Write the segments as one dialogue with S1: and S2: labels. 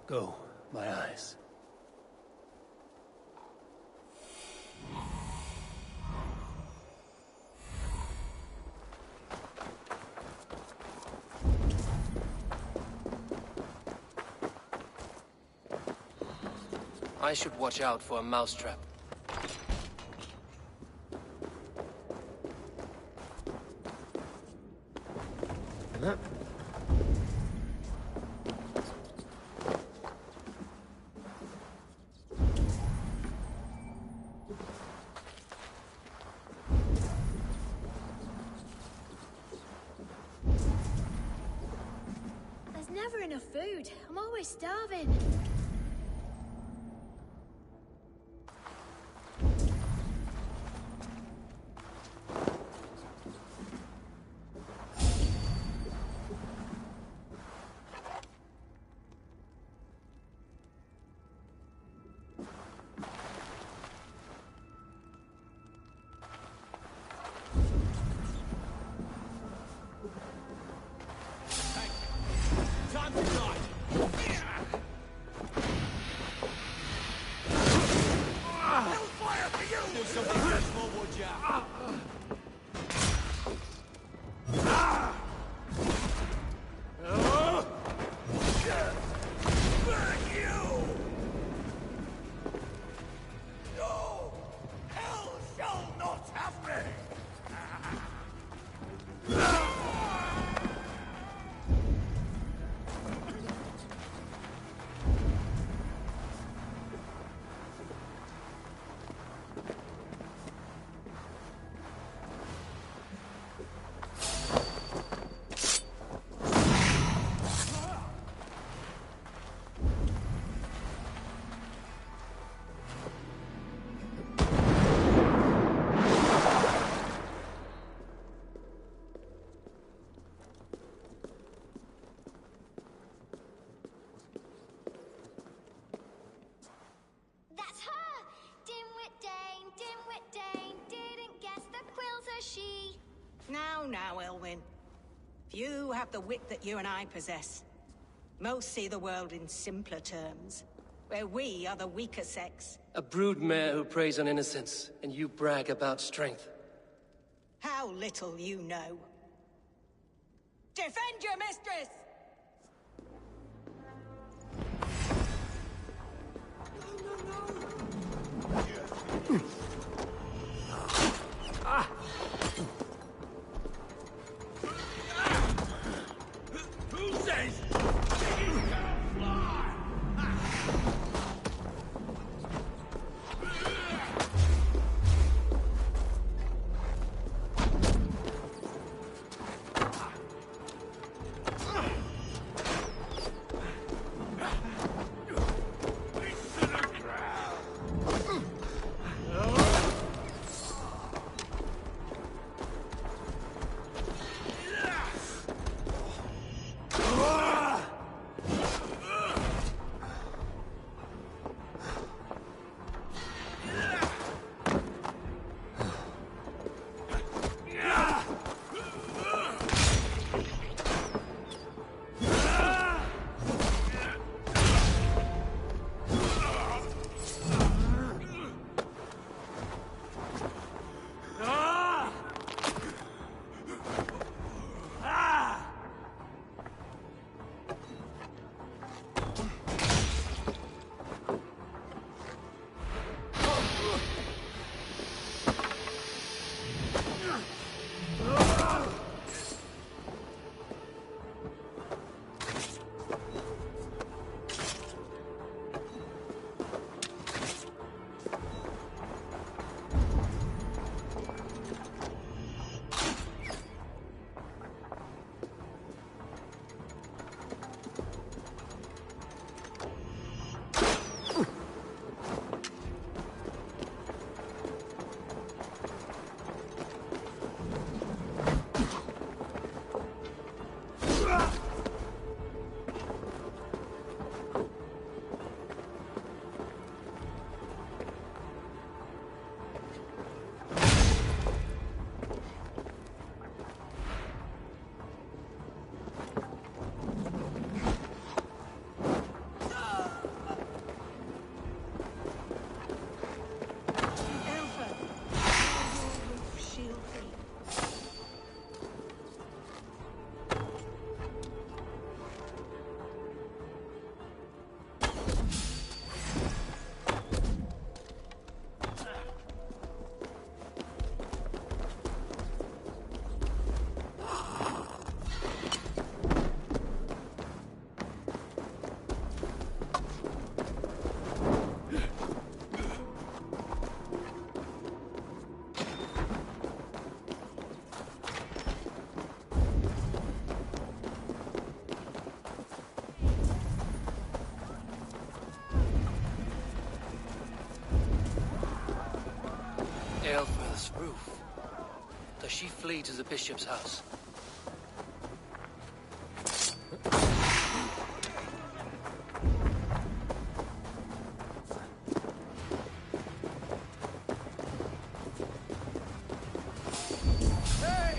S1: Go, my eyes.
S2: I should watch out for a mousetrap.
S3: There's never enough food. I'm always starving.
S4: Now, Elwyn. Few have the wit that you and I possess. Most see the world in simpler terms, where we are the weaker sex.
S2: A broodmare who preys on innocence, and you brag about strength.
S4: How little you know. Defend your mistress!
S2: Aelfreth's roof. Does she flee to the bishop's house?
S1: Hey!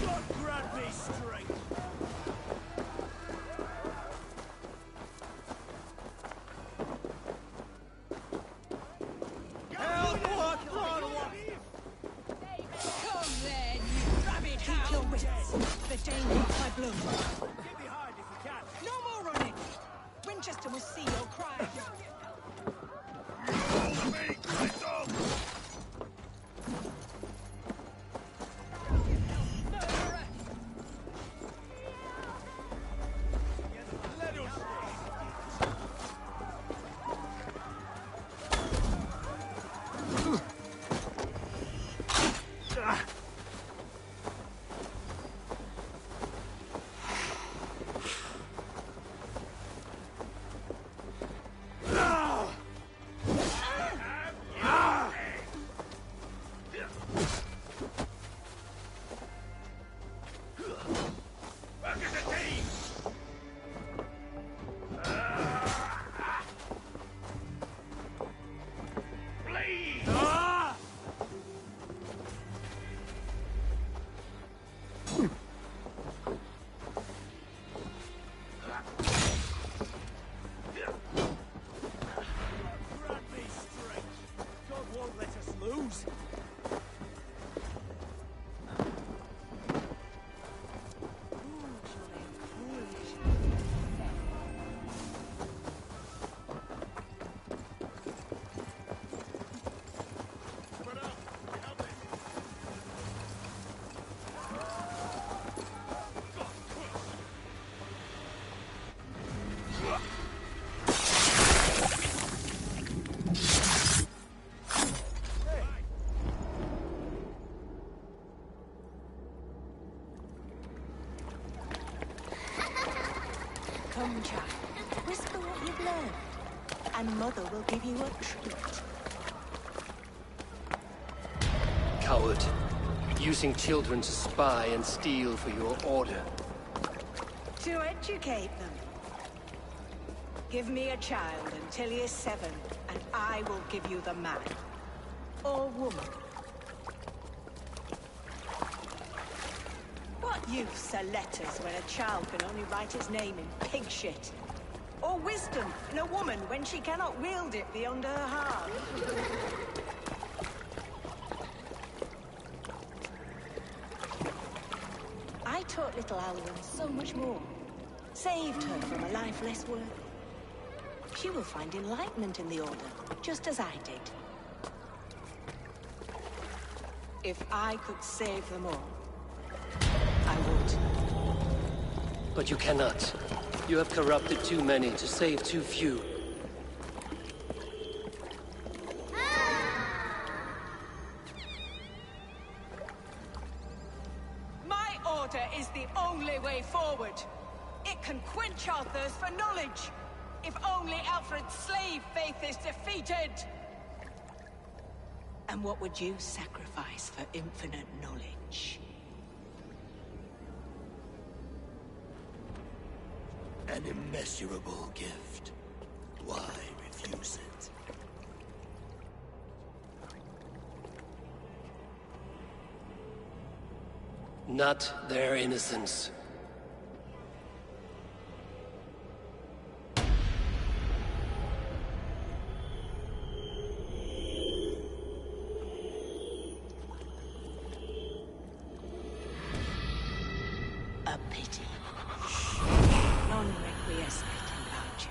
S1: God grant me strength! Help!
S4: Come then, you rabid Keep your wits. The danger of my blood.
S1: Get behind if you can!
S4: No more running! Winchester must see your cry.
S1: Grant me strength! God won't let us lose!
S4: Come, child. Whisper what you've learned, and Mother will give you a treat.
S2: Coward. Using children to spy and steal for your order.
S4: To educate them. Give me a child until he is 7, and I will give you the man. Or woman. What use are letters when a child can only write his name in pig shit? Or wisdom in a woman when she cannot wield it beyond her heart? I taught little Alwyn so much more. Saved her from a life less worthy. She will find enlightenment in the Order, just as I did. If I could save them all, I would.
S2: But you cannot. You have corrupted too many to save too few.
S4: My order is the only way forward. It can quench our thirst for knowledge. If only Alfred's slave faith is defeated. And what would you sacrifice for infinite knowledge?
S5: An immeasurable gift. Why refuse it?
S2: Not their innocence.
S4: A pity. Non requiescat in pace.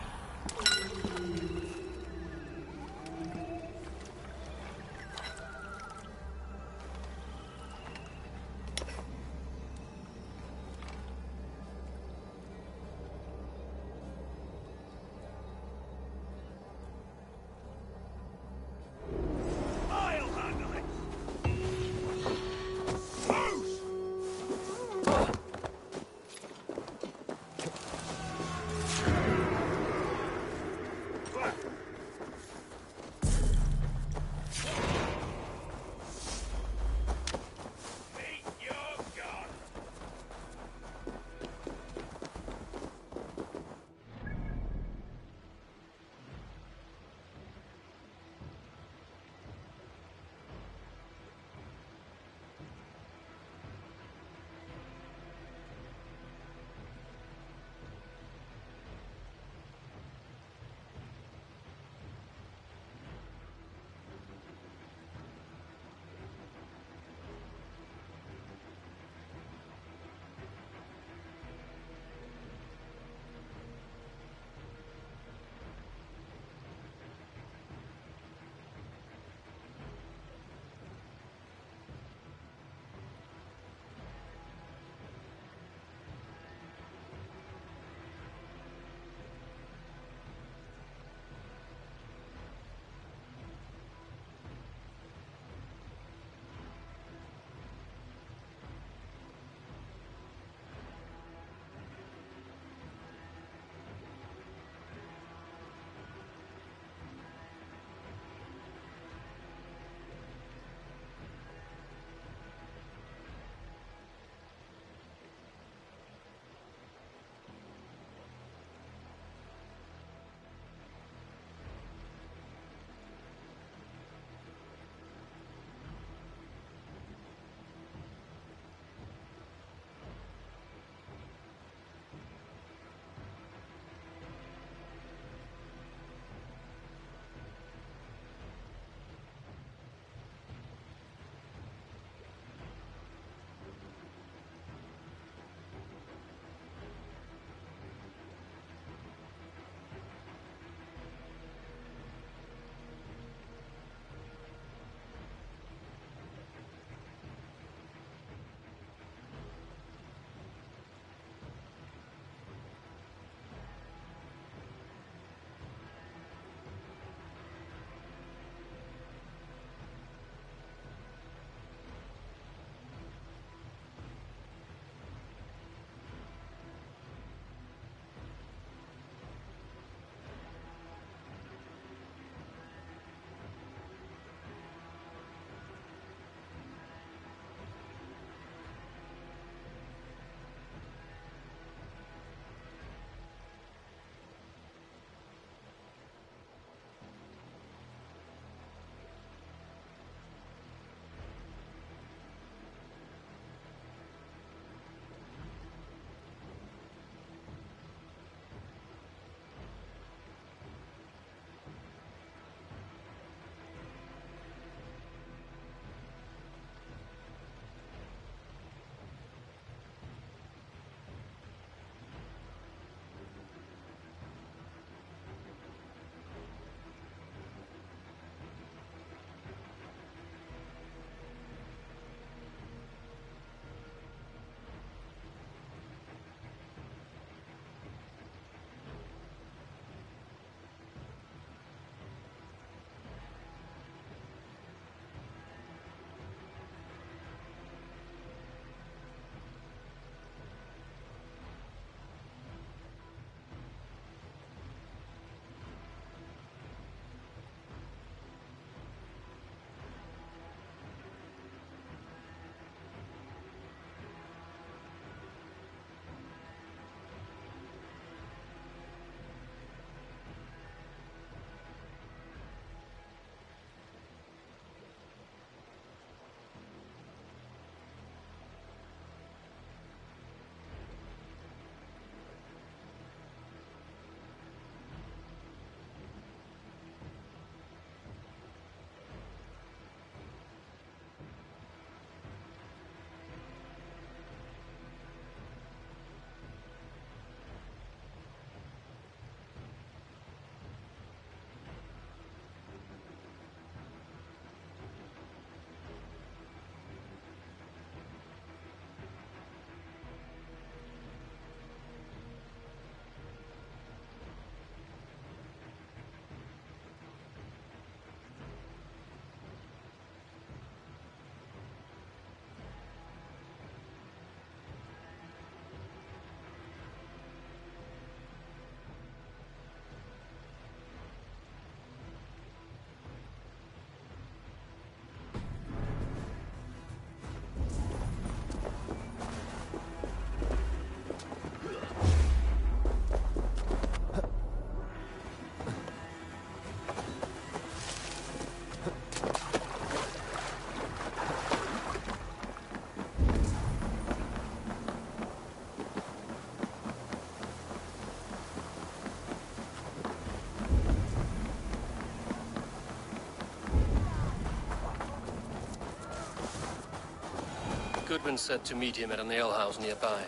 S2: Goodwin said to meet him at an alehouse nearby.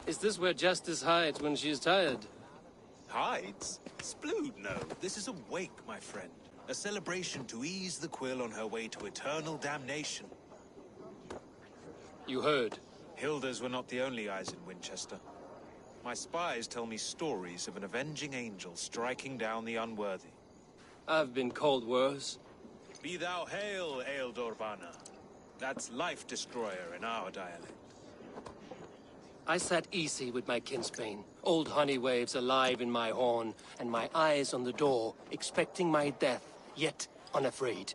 S2: Is this where Justice hides when she is tired?
S6: Hides? Splood, no. This is a wake, my friend. A celebration to ease the quill on her way to eternal damnation.
S2: You heard.
S6: Hilda's were not the only eyes in Winchester. My spies tell me stories of an avenging angel striking down the unworthy.
S2: I've been called worse.
S6: Be thou hail, Ealdorvana. That's Life Destroyer in our dialect.
S2: I sat easy with my kinsbane, old honey waves alive in my horn, and my eyes on the door, expecting my death, yet unafraid.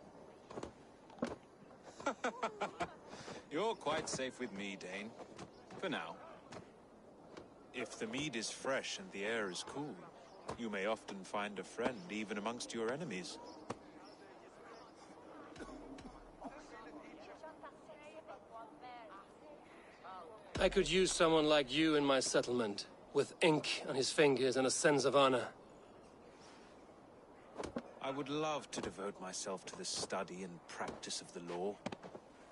S6: You're quite safe with me, Dane. For now. If the mead is fresh and the air is cool, you may often find a friend even amongst your enemies.
S2: I could use someone like you in my settlement, with ink on his fingers and a sense of honor.
S6: I would love to devote myself to the study and practice of the law.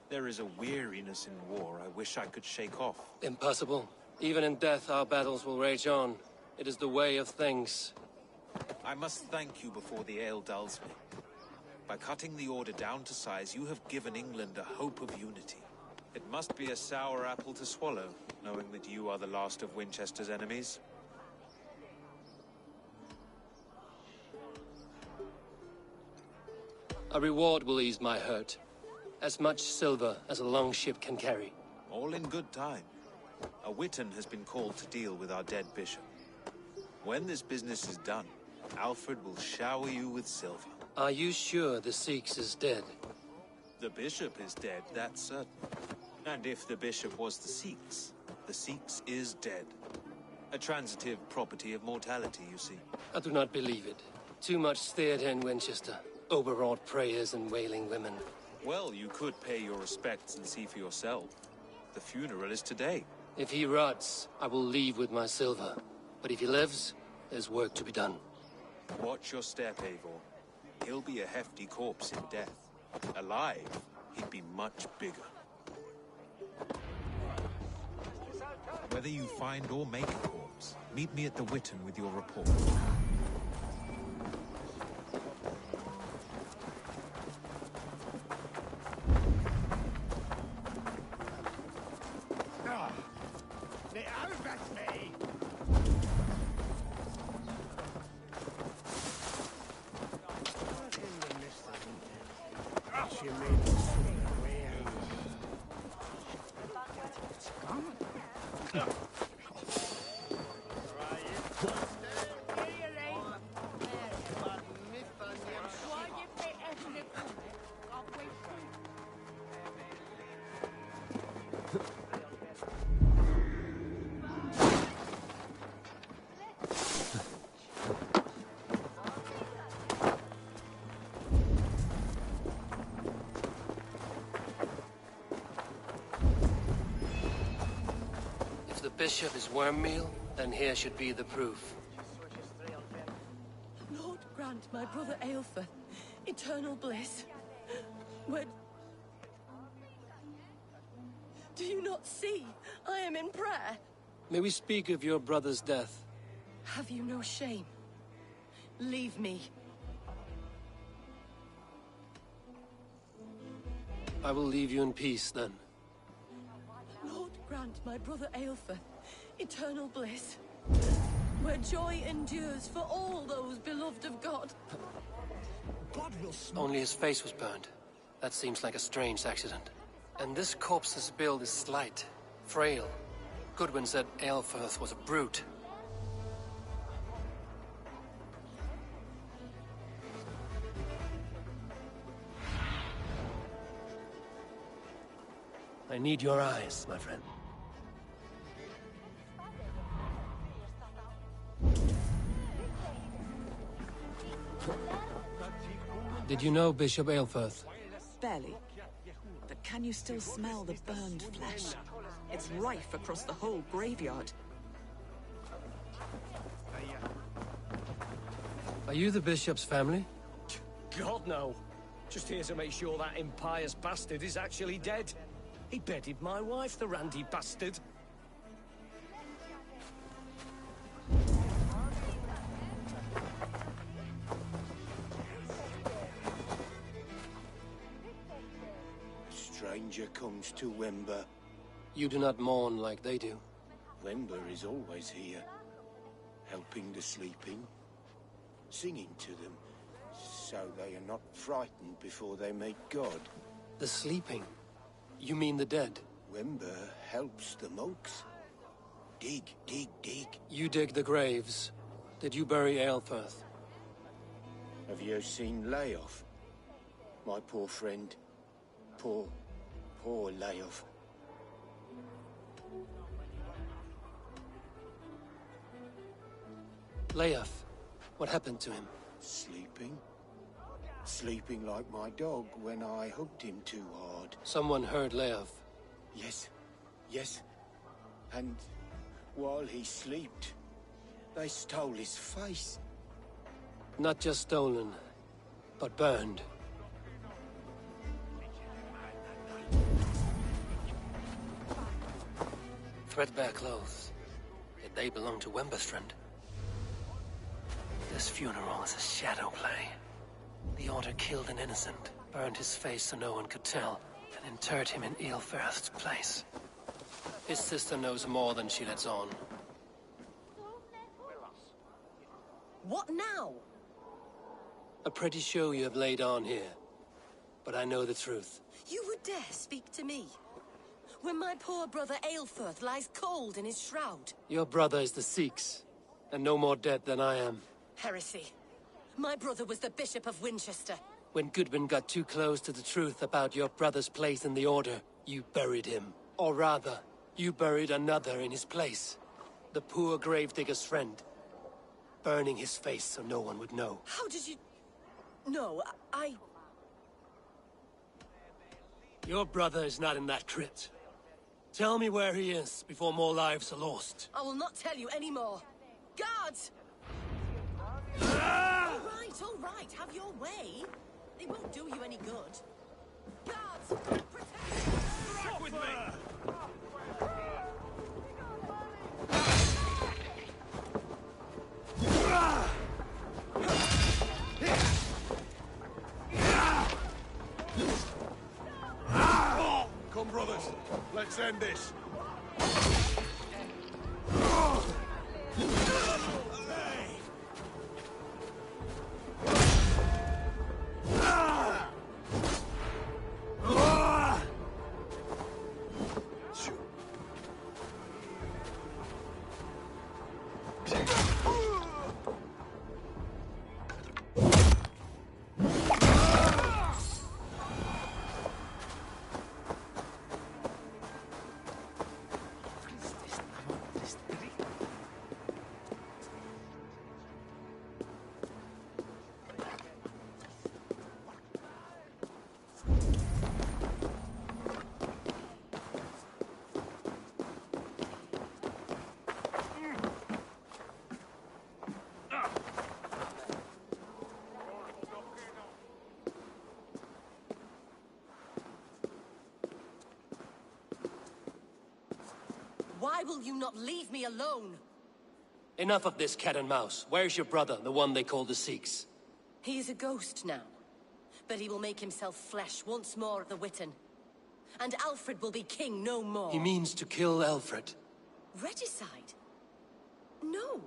S6: There is a weariness in war I wish I could shake off.
S2: Impossible. Even in death, our battles will rage on. It is the way of things.
S6: I must thank you before the ale dulls me. By cutting the order down to size, you have given England a hope of unity. It must be a sour apple to swallow, knowing that you are the last of Winchester's enemies.
S2: A reward will ease my hurt. As much silver as a long ship can carry.
S6: All in good time. A Witan has been called to deal with our dead bishop. When this business is done, Alfred will shower you with silver.
S2: Are you sure the Sikhs is dead?
S6: The bishop is dead, that's certain. And if the bishop was the Sikhs is dead. A transitive property of mortality, you see.
S2: I do not believe it. Too much theatre in Winchester. Overwrought prayers and wailing women.
S6: Well, you could pay your respects and see for yourself. The funeral is today.
S2: If he rots, I will leave with my silver. But if he lives, there's work to be done.
S6: Watch your step, Eivor. He'll be a hefty corpse in death. Alive, he'd be much bigger. Whether you find or make a corpse, meet me at the Witan with your report.
S2: Bishop is worm meal, then here should be the proof.
S7: Lord grant my brother Aelfir eternal bliss. But do you not see? I am in prayer.
S2: May we speak of your brother's death?
S7: Have you no shame? Leave me.
S2: I will leave you in peace, then.
S7: Lord grant my brother Aelfir eternal bliss, where joy endures for all those beloved of God.
S2: Only his face was burned. That seems like a strange accident. And this corpse's build is slight, frail. Goodwin said Aelfirth was a brute. I need your eyes, my friend. Did you know Bishop Aelfirth?
S8: Barely. But can you still smell the burned flesh? It's rife across the whole graveyard.
S2: Are you the bishop's family?
S9: God, no. Just here to make sure that impious bastard is actually dead. He bedded my wife, the randy bastard.
S5: Stranger comes to Wember.
S2: You do not mourn like they do.
S5: Wember is always here, helping the sleeping, singing to them, so they are not frightened before they meet God.
S2: The sleeping? You mean the dead?
S5: Wember helps the monks. Dig, dig, dig.
S2: You dig the graves. Did you bury Aelfirth?
S5: Have you seen Layoff? My poor friend. Poor Layoff.
S2: Leof, what happened to him?
S5: Sleeping? Sleeping like my dog when I hugged him too hard.
S2: Someone heard Leof.
S5: Yes. And while he slept, they stole his face.
S2: Not just stolen, but burned. Threadbare clothes. Yet they belong to Wemberstrand. This funeral is a shadow play. The Order killed an innocent, burned his face so no one could tell, and interred him in Aelfirth's place. His sister knows more than she lets on.
S7: What now?
S2: A pretty show you have laid on here. But I know the truth.
S7: You would dare speak to me? When my poor brother Aelfirth lies cold in his shroud.
S2: Your brother is the Sikhs, and no more dead than I am.
S7: Heresy. My brother was the Bishop of Winchester.
S2: When Goodwin got too close to the truth about your brother's place in the Order, you buried him. Or rather, you buried another in his place. The poor gravedigger's friend. Burning his face so no one would know.
S7: How did you... No, I...
S2: Your brother is not in that crypt. Tell me where he is before more lives are lost.
S7: I will not tell you anymore. Guards! All right, have your way. They won't do you any good. Guards, protect!
S1: Strike with me!
S10: Come, brothers. Let's end this.
S7: Why will you not leave me alone?
S2: Enough of this cat and mouse. Where's your brother, the one they call the Sikhs?
S7: He is a ghost now. But he will make himself flesh once more at the Witten. And Alfred will be king no more.
S2: He means to kill Alfred.
S7: Regicide? No.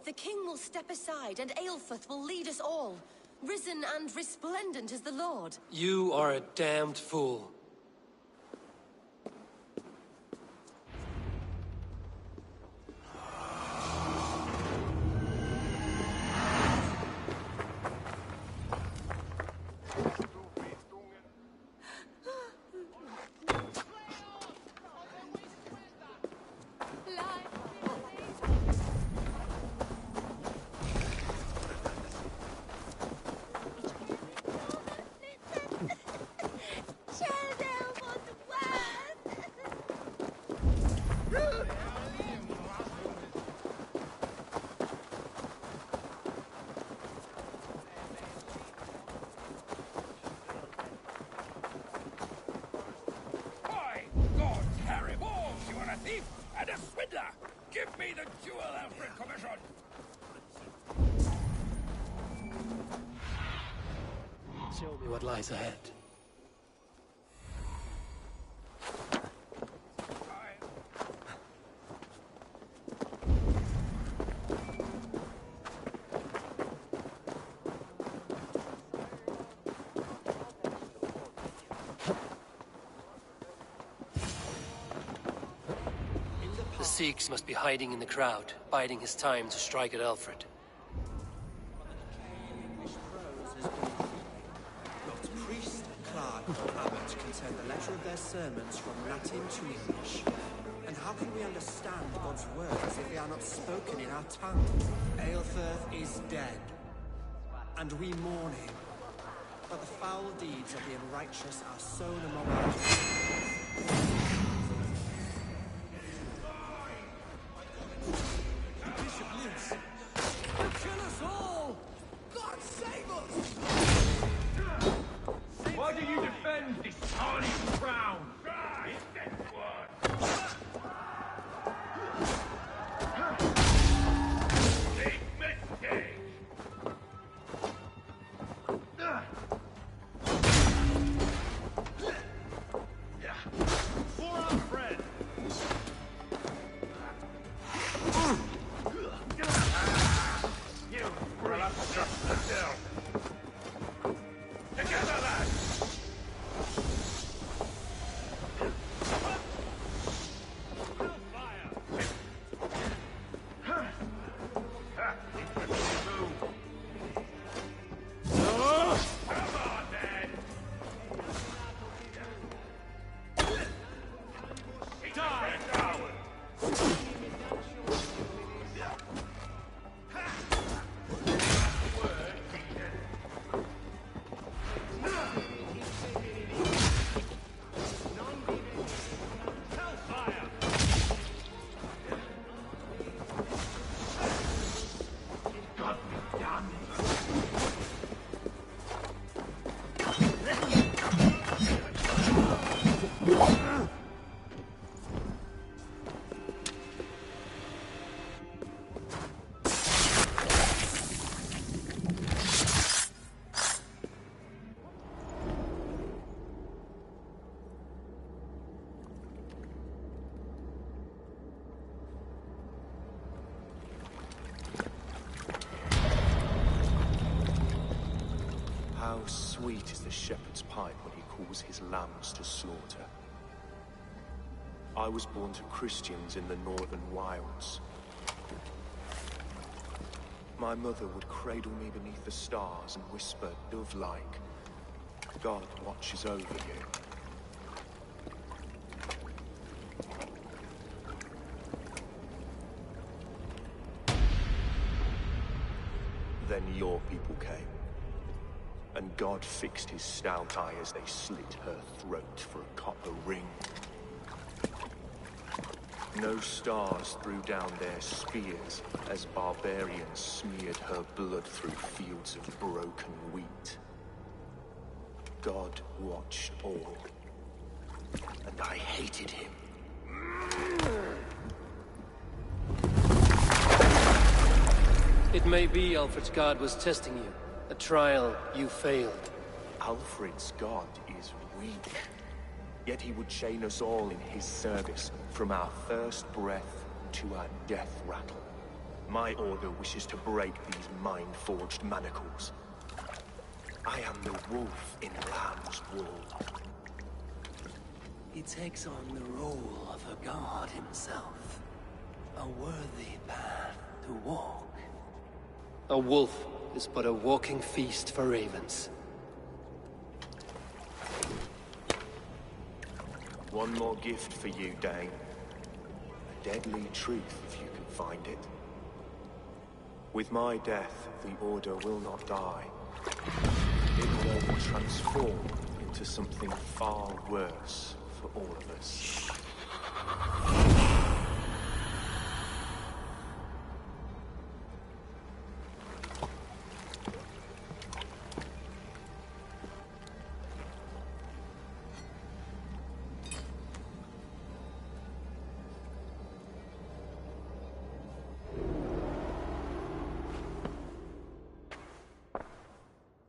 S7: The king will step aside, and Aelfirth will lead us all, risen and resplendent as the Lord.
S2: You are a damned fool. Show me what lies ahead. The Sikhs must be hiding in the crowd, biding his time to strike at Alfred.
S11: Turn the letter of their sermons from Latin to English. And how can we understand God's words if they are not spoken in our tongue? Aelfirth is dead, and we mourn him. But the foul deeds of the unrighteous are sown among our people.
S1: The bishop lives. He'll kill us all! God save us!
S12: Why do you defend this tiny crown? Big mistake! For our friend! You will have just the deal! Together, lads!
S13: How sweet is the shepherd's pipe when he calls his lambs to slaughter. I was born to Christians in the northern wilds. My mother would cradle me beneath the stars and whisper, dove-like, God watches over you. Then your people came. And God fixed his stout eye as they slit her throat for a copper ring. No stars threw down their spears as barbarians smeared her blood through fields of broken wheat. God watched all, and I hated him.
S2: It may be Alfred's god was testing you. A trial you failed.
S13: Alfred's god is weak. Yet he would chain us all in his service, from our first breath to our death rattle. My order wishes to break these mind-forged manacles. I am the wolf in lamb's wool.
S2: He takes on the role of a god himself. A worthy path to walk. A wolf is but a walking feast for ravens.
S13: One more gift for you, Dane. A deadly truth, if you can find it. With my death, the Order will not die. It will transform into something far worse for all of us.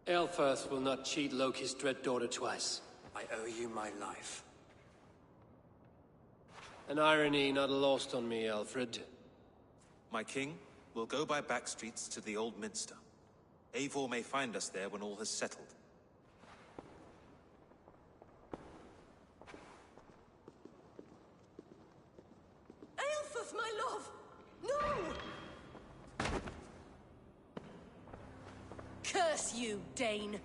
S2: Aelfirth will not cheat Loki's dread daughter twice.
S11: I owe you my life.
S2: An irony not lost on me, Alfred.
S6: My king, we'll go by back streets to the Old Minster. Eivor may find us there when all has settled.
S7: Aelfirth, my love! No! Curse you, Dane!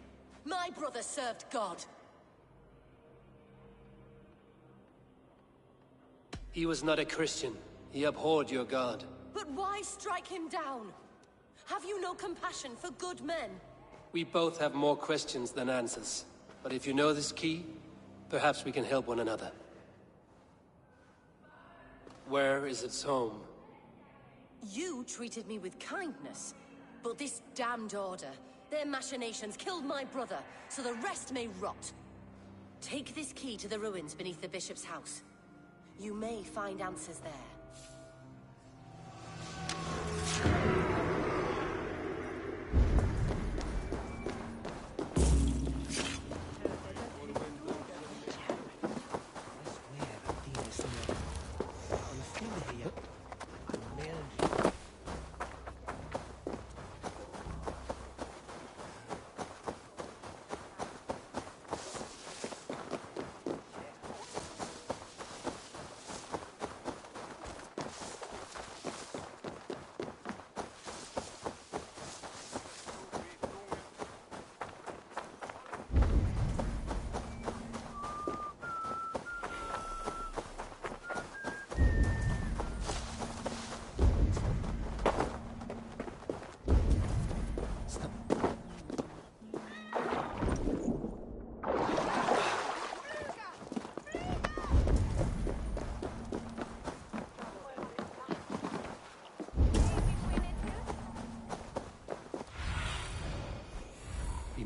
S7: My brother served God.
S2: He was not a Christian. He abhorred your god.
S7: But why strike him down? Have you no compassion for good men?
S2: We both have more questions than answers. But if you know this key, perhaps we can help one another. Where is its home?
S7: You treated me with kindness, but this damned Order, their machinations killed my brother, so the rest may rot. Take this key to the ruins beneath the Bishop's house. You may find answers there.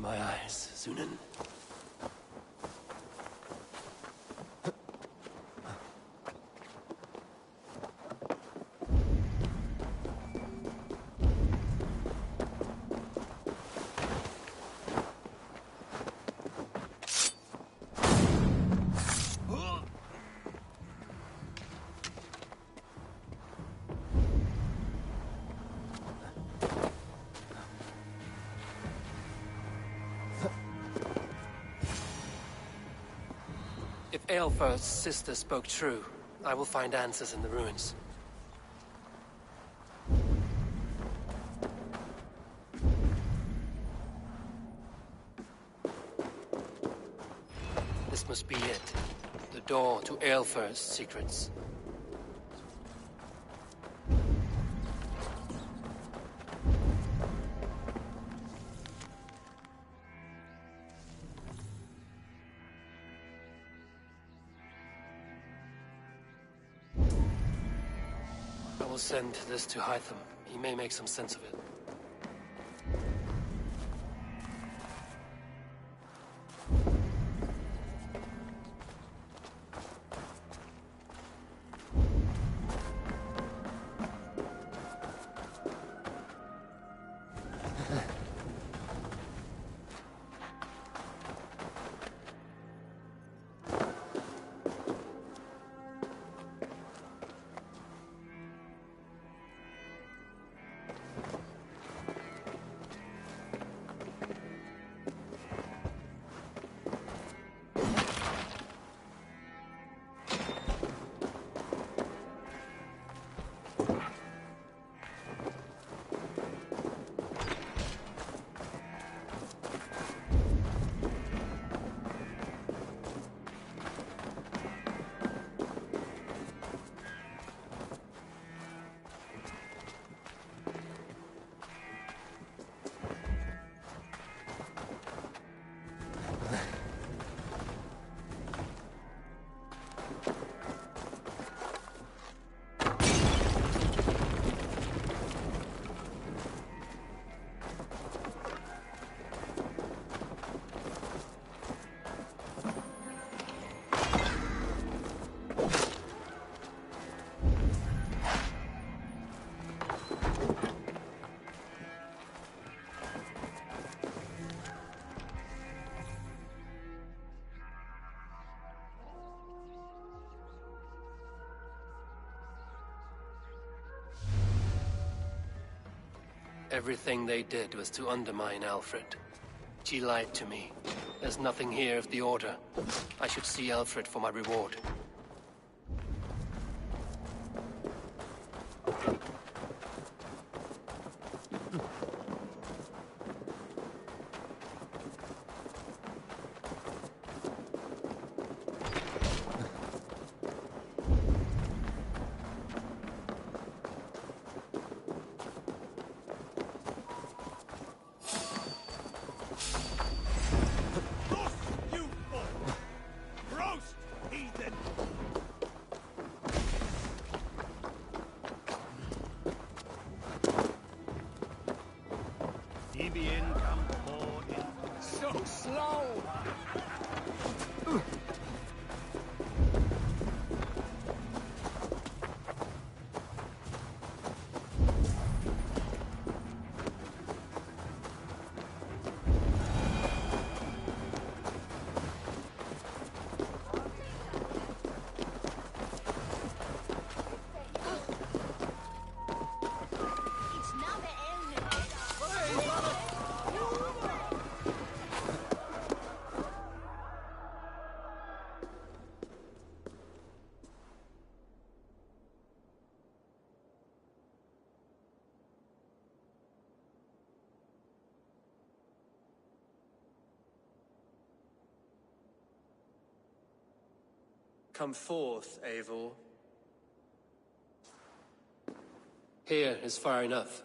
S2: My eyes, Sunan. If Aelfirth's sister spoke true, I will find answers in the ruins. This must be it. The door to Aelfirth's secrets. I will send this to Hytham. He may make some sense of it. Everything they did was to undermine Alfred. She lied to me. There's nothing here of the Order. I should see Alfred for my reward.
S9: So slow!
S11: Come forth, Eivor.
S2: Here is far enough.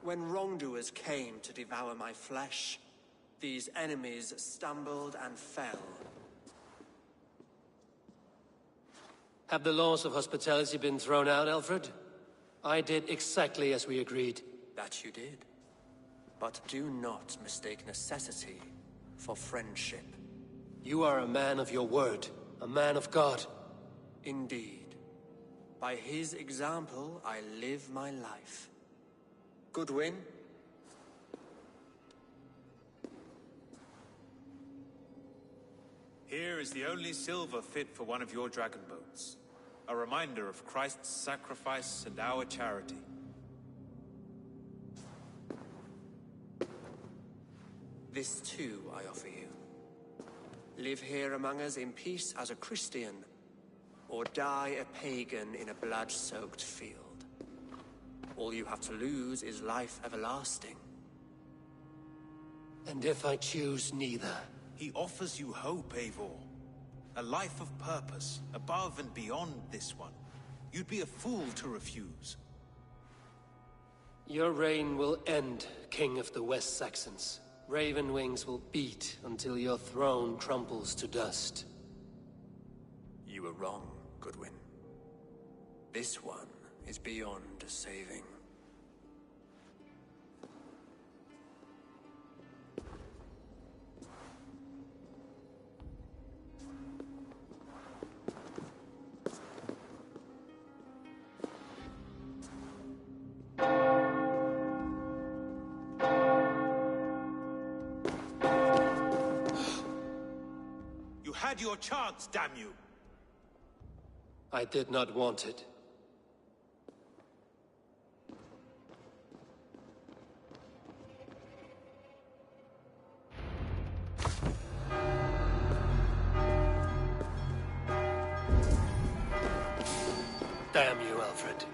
S11: When wrongdoers came to devour my flesh, these enemies stumbled and fell.
S2: Have the laws of hospitality been thrown out, Alfred? I did exactly as we agreed.
S11: That you did. But do not mistake necessity for friendship.
S2: You are a man of your word, a man of God.
S11: Indeed. By his example, I live my life. Goodwin?
S6: Here is the only silver fit for one of your dragon boats. A reminder of Christ's sacrifice and our charity.
S11: This too I offer you. Live here among us in peace as a Christian, or die a pagan in a blood-soaked field. All you have to lose is life everlasting.
S2: And if I choose neither?
S6: He offers you hope, Eivor. A life of purpose, above and beyond this one. You'd be a fool to refuse.
S2: Your reign will end, King of the West Saxons. Raven wings will beat until your throne crumbles to dust.
S11: You were wrong, Goodwin. This one is beyond saving.
S6: You had your chance, damn you!
S2: I did not want it. Damn you, Alfred.